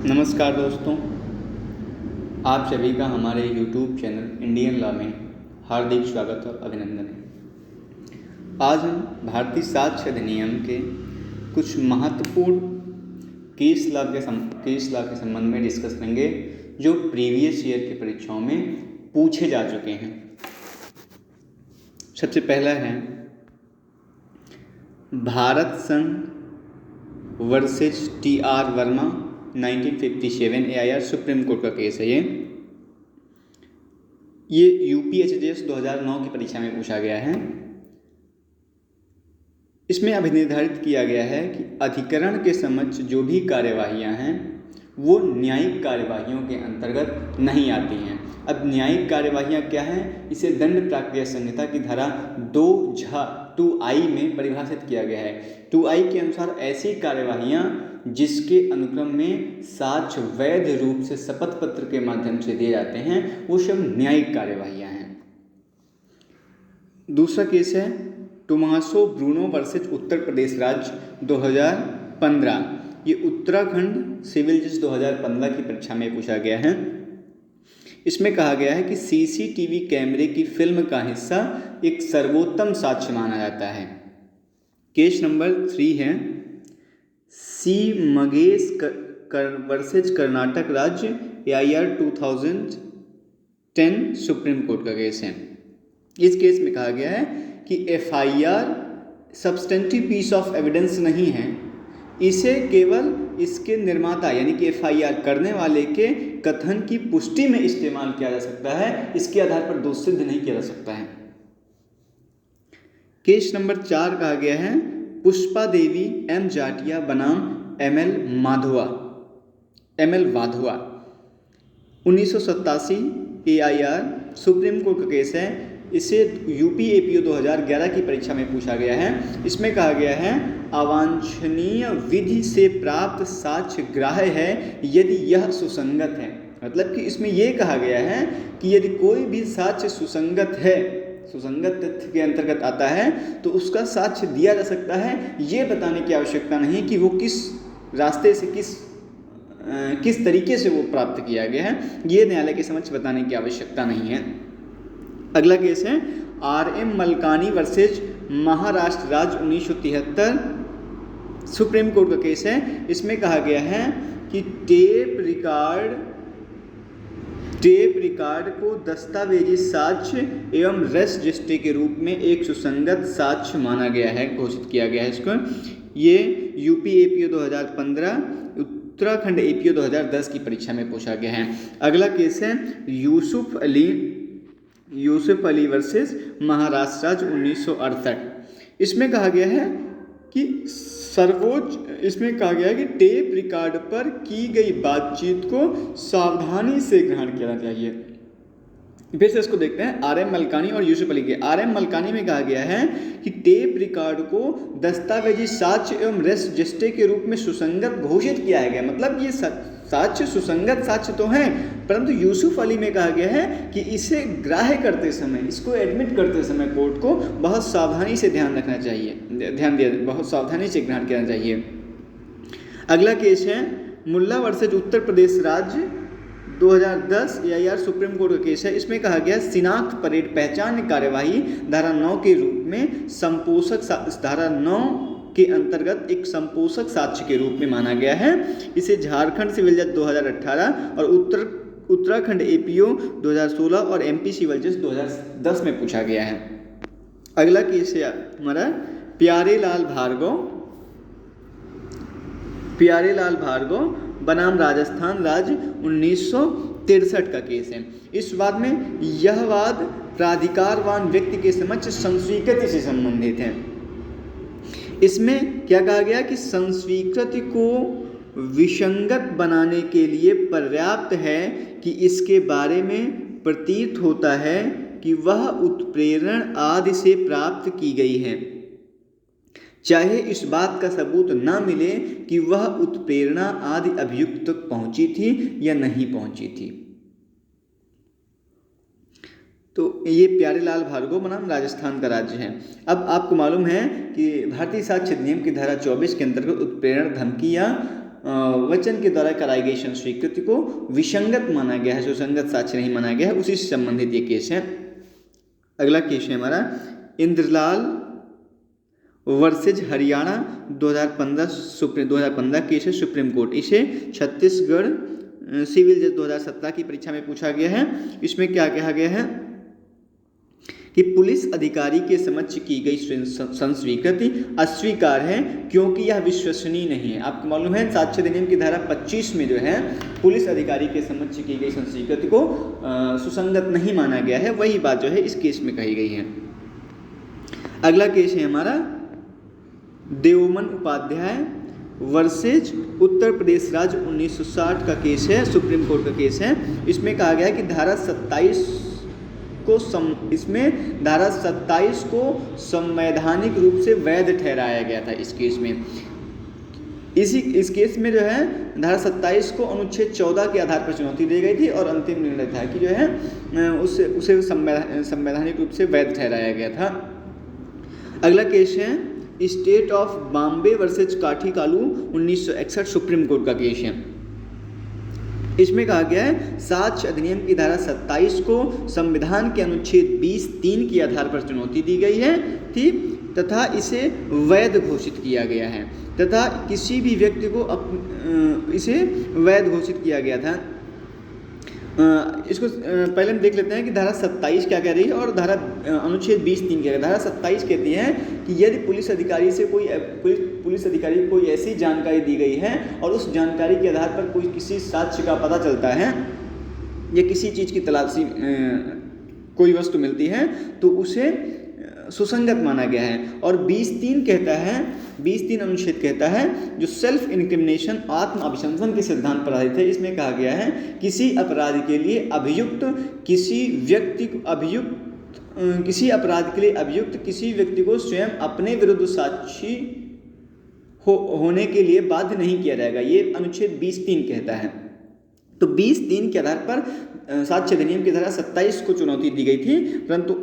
नमस्कार दोस्तों, आप सभी का हमारे YouTube चैनल इंडियन लॉ में हार्दिक स्वागत और अभिनंदन है। आज हम भारतीय साक्ष्य अधिनियम के कुछ महत्वपूर्ण केस लॉ के संबंध में डिस्कस करेंगे जो प्रीवियस ईयर की परीक्षाओं में पूछे जा चुके हैं। सबसे पहला है भारत संघ versus TR Verma 1957 AIR supreme court का केस है। ये UPSSS 2009 की परीक्षा में पूछा गया है। इसमें अभिनिर्धारित किया गया है कि अधिकरण के समक्ष जो भी कार्यवाहियां हैं वो न्यायिक कार्यवाहियों के अंतर्गत नहीं आती हैं। अब न्यायिक कार्यवाहियां क्या हैं, इसे दंड प्रक्रिया संहिता की धारा 2I में परिभाषित किया गया है। 2I के अनुसार ऐसी कार्यवाहियां जिसके अनुक्रम में साक्ष्य वैध रूप से शपथ पत्र के माध्यम से दिए जाते हैं वो सब न्यायिक कार्यवाहियां हैं। दूसरा केस है Tommaso Bruno versus Uttar Pradesh राज्य 2015। ये उत्तराखंड सिविल जज 2015 की परीक्षा में पूछा गया है। इसमें कहा गया है कि CCTV कैमरे की फिल्म का हिस्सा एक सर्वोत्तम साक्ष्य माना जाता है। केस नंबर 3 है C मगेश वर्सेज कर्नाटक राज्य AIR 2010 सुप्रीम कोर्ट का केस है। इस केस में कहा गया है कि FIR substantive piece of evidence नहीं है, इसे केवल इसके निर्माता यानी कि FIR करने वाले के कथन की पुष्टि में इस्तेमाल किया जा सकता है, इसके आधार पर दोष सिद्ध नहीं किया जा सकता है। केस नंबर 4 कहा गया है पुष्पा देवी M जाटिया बनाम ML Wadhwa 1987 AIR supreme court का केस है। इसे UPAPO 2011 की परीक्षा में पूछा गया है। इसमें कहा गया है अवांछनीय विधि से प्राप्त साक्ष्य ग्राह्य है यदि यह सुसंगत है। मतलब कि इसमें यह कहा गया है कि यदि कोई भी साक्ष्य सुसंगत है, सुसंगत तथ्य के अंतर्गत आता है तो उसका साक्ष्य दिया जा सकता है। ये बताने की आवश्यकता नहीं कि वो किस रास्ते से किस तरीके से वो प्राप्त किया गया है, ये न्यायालय के समक्ष बताने की आवश्यकता नहीं है। अगला केस है RM मलकानी वर्सेज महाराष्ट्र राज्य 1973 सुप्रीम कोर्ट का केस है। इसमें कहा गया है कि टेप रिकॉर्ड को दस्तावेजी साक्ष्य एवं रेस रजिस्ट्री के रूप में एक सुसंगत साक्ष्य माना गया है, घोषित किया गया है इसको। ये UPAPO 2015 उत्तराखंड APO 2010 की परीक्षा में पूछा गया है। अगला केस है यूसुफ अली वर्सेस महाराष्ट्र राज्य 1968। इसमें कहा गया है कि इसमें कहा गया है कि टेप रिकॉर्ड पर की गई बातचीत को सावधानी से ग्रहण किया चाहिए। फिर से इसको देखते हैं RM मलकानी और यूसुफ अली के। RM मलकानी में कहा गया है कि टेप रिकॉर्ड को दस्तावेजी साक्ष्य एवं रेस रजिस्ट्री के रूप में सुसंगत घोषित किया गया। मतलब ये साक्ष्य सुसंगत साक्ष्य तो हैं, परंतु यूसुफ अली में कहा गया है कि इसे ग्राह्य करते समय, इसको एडमिट करते समय कोर्ट को बहुत सावधानी से बहुत सावधानी से ग्रहण करना चाहिए। अगला केस है मुल्ला वर्सेज उत्तर प्रदेश राज्य 2010 AIR सुप्रीम कोर्ट का केस है। इसमें कहा गया शिनाख्त परेड पहचान कार्यवाही धारा 9 के रूप में धारा 9 के अंतर्गत एक संपोषक साक्ष्य के रूप में माना गया है। इसे झारखंड सिविल जज 2018 और उत्तराखंड APO 2016 और MP सिविल जज 2010 में पूछा गया है। अगला केस है हमारा प्यारेलाल भार्गव बनाम राजस्थान राज्य 1963 का केस है। इस वाद में यह वाद प्राधिकारवान व्यक्ति के समक्ष संस्वीकृति से संबंधित है। इसमें क्या कहा गया कि संस्वीकृति को विसंगत बनाने के लिए पर्याप्त है कि इसके बारे में प्रतीत होता है कि वह उत्प्रेरण आदि से प्राप्त की गई है, चाहे इस बात का सबूत न मिले कि वह उत्प्रेरणा आदि अभियुक्त तक पहुंची थी या नहीं पहुंची थी। तो ये प्यारेलाल भार्गव बनाम राजस्थान का राज्य है। अब आपको मालूम है कि भारतीय साक्ष्य अधिनियम की धारा 24 के अंतर्गत उत्प्रेरण, धमकी या वचन के द्वारा कराई गई स्वीकृति को विसंगत माना गया है, सुसंगत साक्ष्य नहीं माना गया है, उसी से संबंधित ये केस है। अगला केस है हमारा इंद्रलाल वर्सेज हरियाणा 2015 केस है सुप्रीम कोर्ट। इसे छत्तीसगढ़ सिविल जज 2017 की परीक्षा में पूछा गया है। इसमें क्या कहा गया है कि पुलिस अधिकारी के समक्ष की गई संस्वीकृति अस्वीकार है क्योंकि यह विश्वसनीय नहीं है। आपको मालूम है साक्ष्य अधिनियम की धारा 25 में जो है पुलिस अधिकारी के समक्ष की गई संस्वीकृति को सुसंगत नहीं माना गया है, वही बात जो है इस केस में कही गई है। अगला केस है हमारा देवमन उपाध्याय वर्सेज उत्तर प्रदेश राज्य 1960 का केस है, सुप्रीम कोर्ट का केस है। इसमें कहा गया है कि धारा 27 को संवैधानिक रूप से वैध ठहराया गया था। इस केस में इस केस में जो है धारा 27 को अनुच्छेद 14 के आधार पर चुनौती दी गई थी और अंतिम निर्णय था कि जो है उसे संवैधानिक रूप से वैध ठहराया गया था। अगला केस है स्टेट ऑफ बॉम्बे वर्सेज काठी कालू 1961 सुप्रीम कोर्ट का केस है। इसमें कहा गया है साक्ष्य अधिनियम की धारा 27 को संविधान के अनुच्छेद 20(3) के आधार पर चुनौती दी गई है थी तथा इसे वैध घोषित किया गया है तथा किसी भी व्यक्ति को इसे वैध घोषित किया गया था। इसको पहले हम देख लेते हैं कि धारा 27 क्या कह रही है और धारा अनुच्छेद 20(3) क्या है। धारा 27 कहती है कि यदि पुलिस अधिकारी को कोई ऐसी जानकारी दी गई है और उस जानकारी के आधार पर कोई किसी साक्ष्य का पता चलता है या किसी चीज़ की तलाशी कोई वस्तु मिलती है तो उसे सुसंगत माना गया है। और 20(3) अनुच्छेद कहता है जो सेल्फ इनक्रिमिनेशन आत्म अभिशंसन के सिद्धांत पर आधारित है। इसमें कहा गया है किसी अपराध के लिए अभियुक्त किसी व्यक्ति को स्वयं अपने विरुद्ध साक्षी होने के लिए बाध्य नहीं किया जाएगा। ये अनुच्छेद 20(3) कहता है। तो 20(3) के आधार पर साक्ष्य अधिनियम की धारा 27 को चुनौती दी गई थी, परंतु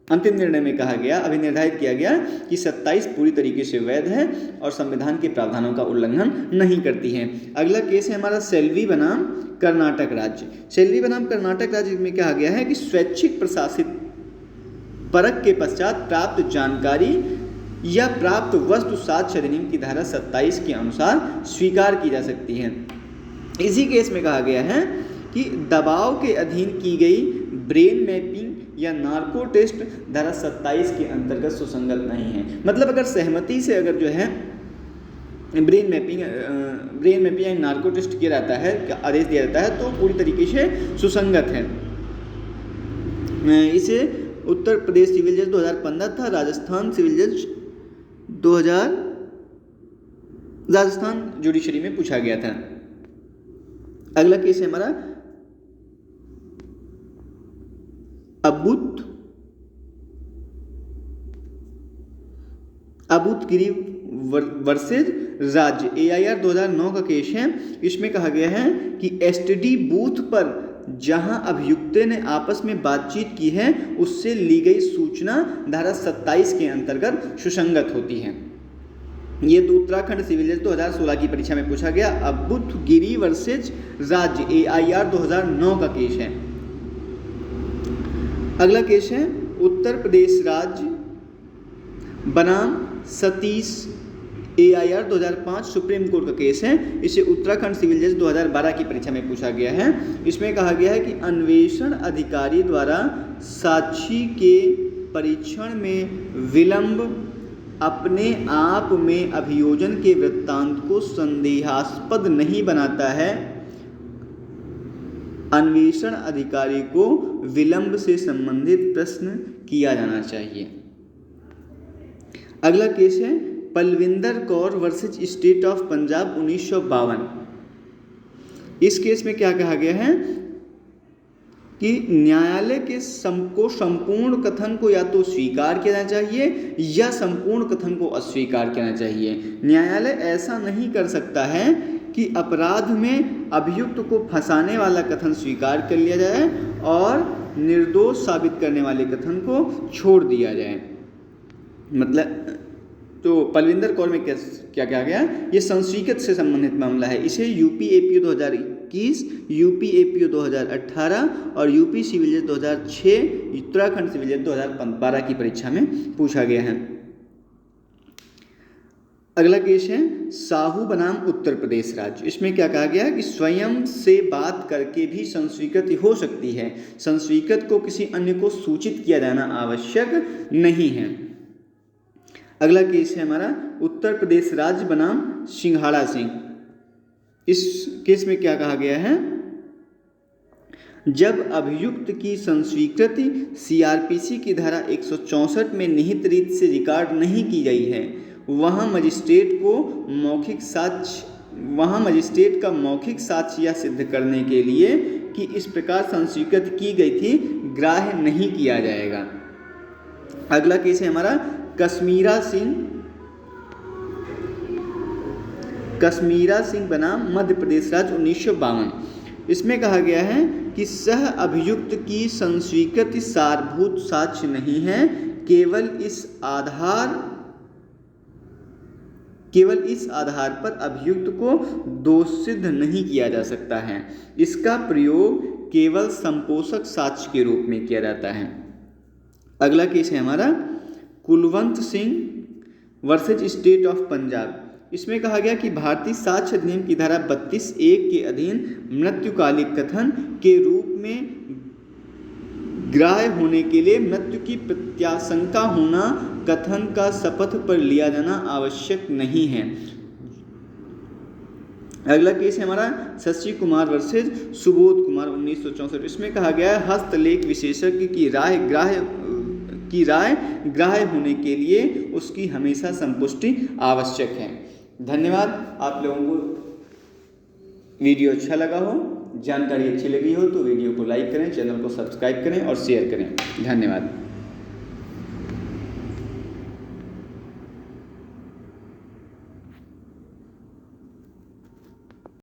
अंतिम निर्णय में कहा गया, अभिनिर्धारित किया गया कि 27 पूरी तरीके से वैध है और संविधान के प्रावधानों का उल्लंघन नहीं करती है। अगला केस है हमारा सेल्वी बनाम कर्नाटक राज्य। सेल्वी बनाम कर्नाटक राज्य में कहा गया है कि स्वैच्छिक प्रशासित परख के पश्चात प्राप्त जानकारी या प्राप्त वस्तु साक्ष्य अधिनियम की धारा 27 के अनुसार स्वीकार की जा सकती है। इसी केस में कहा गया है कि दबाव के अधीन की गई ब्रेन मैपिंग या नार्को टेस्ट धारा 27 के अंतर्गत सुसंगत नहीं है। मतलब अगर सहमति से अगर जो है ब्रेन मैपिंग या नार्को टेस्ट किया जाता है, आदेश दिया जाता है, तो पूरी तरीके से सुसंगत है। इसे उत्तर प्रदेश सिविल जज 2015 था, राजस्थान सिविल जज 2000 राजस्थान जुडिशरी में पूछा गया था। अगला केस है हमारा अबूतगिरी वर्सेज राज्य AIR 2009 का केस है। इसमें कहा गया है कि एसटीडी बूथ पर जहां अभियुक्त ने आपस में बातचीत की है उससे ली गई सूचना धारा 27 के अंतर्गत सुसंगत होती है। ये तो उत्तराखंड सिविल जज 2016 की परीक्षा में पूछा गया अबूतगिरी वर्सेज राज्य AIR 2009 का केस है। अगला केस है उत्तर प्रदेश राज्य बनाम सतीश AIR 2005 सुप्रीम कोर्ट का केस है। इसे उत्तराखंड सिविल जज 2012 की परीक्षा में पूछा गया है। इसमें कहा गया है कि अन्वेषण अधिकारी द्वारा साक्षी के परीक्षण में विलंब अपने आप में अभियोजन के वृत्तांत को संदेहास्पद नहीं बनाता है। अन्वेषण अधिकारी को विलंब से संबंधित प्रश्न किया जाना चाहिए। अगला केस है Palvinder Kaur versus state of Punjab 1952। इस केस में क्या कहा गया है कि न्यायालय के संपूर्ण कथन को या तो स्वीकार किया जाना चाहिए या संपूर्ण कथन को अस्वीकार करना चाहिए। न्यायालय ऐसा नहीं कर सकता है कि अपराध में अभियुक्त को फंसाने वाला कथन स्वीकार कर लिया जाए और निर्दोष साबित करने वाले कथन को छोड़ दिया जाए। मतलब तो पलविंदर कौर में क्या कहा गया, ये संस्वीकृत से संबंधित मामला है। इसे यूपी एपीओ 2021, यूपी एपीओ 2018 और यूपी सिविल जज 2006, उत्तराखंड सिविल जज 2012 की परीक्षा में पूछा गया है। अगला केस है साहू बनाम उत्तर प्रदेश राज्य। इसमें क्या कहा गया कि स्वयं से बात करके भी संस्वीकृति हो सकती है, संस्वीकृत को किसी अन्य को सूचित किया जाना आवश्यक नहीं है। अगला केस है हमारा उत्तर प्रदेश राज्य बनाम सिंघाड़ा सिंह। इस केस में क्या कहा गया है, जब अभियुक्त की संस्वीकृति सीआरपीसी की धारा 164 में निहित रीत से रिकॉर्ड नहीं की गई है, वहाँ मजिस्ट्रेट का मौखिक साक्ष्य यह सिद्ध करने के लिए कि इस प्रकार संस्वीकृत की गई थी ग्राह्य नहीं किया जाएगा। अगला केस है हमारा कश्मीरा सिंह बनाम मध्य प्रदेश राज्य 1952। इसमें कहा गया है कि सह अभियुक्त की संस्वीकृति सारभूत साक्ष्य नहीं है, केवल इस आधार पर अभियुक्त को दोष सिद्ध नहीं किया जा सकता है। इसका प्रयोग केवल संपोषक साक्ष्य के रूप में किया जाता है। अगला केस है हमारा Kulwant Singh versus state of Punjab. इसमें कहा गया कि भारतीय साक्ष्य अधिनियम की धारा 32(1) के अधीन मृत्युकालिक कथन के रूप में ग्राह्य होने के लिए मृत्यु की प्रत्याशंका होना कथन का शपथ पर लिया जाना आवश्यक नहीं है। अगला केस है हमारा शशि कुमार वर्सेज सुबोध कुमार 1964। इसमें कहा गया है हस्तलेख विशेषज्ञ की राय ग्राह्य होने के लिए उसकी हमेशा संपुष्टि आवश्यक है। धन्यवाद। आप लोगों को वीडियो अच्छा लगा हो, जानकारी अच्छी लगी हो तो वीडियो को लाइक करें, चैनल को सब्सक्राइब करें और शेयर करें। धन्यवाद।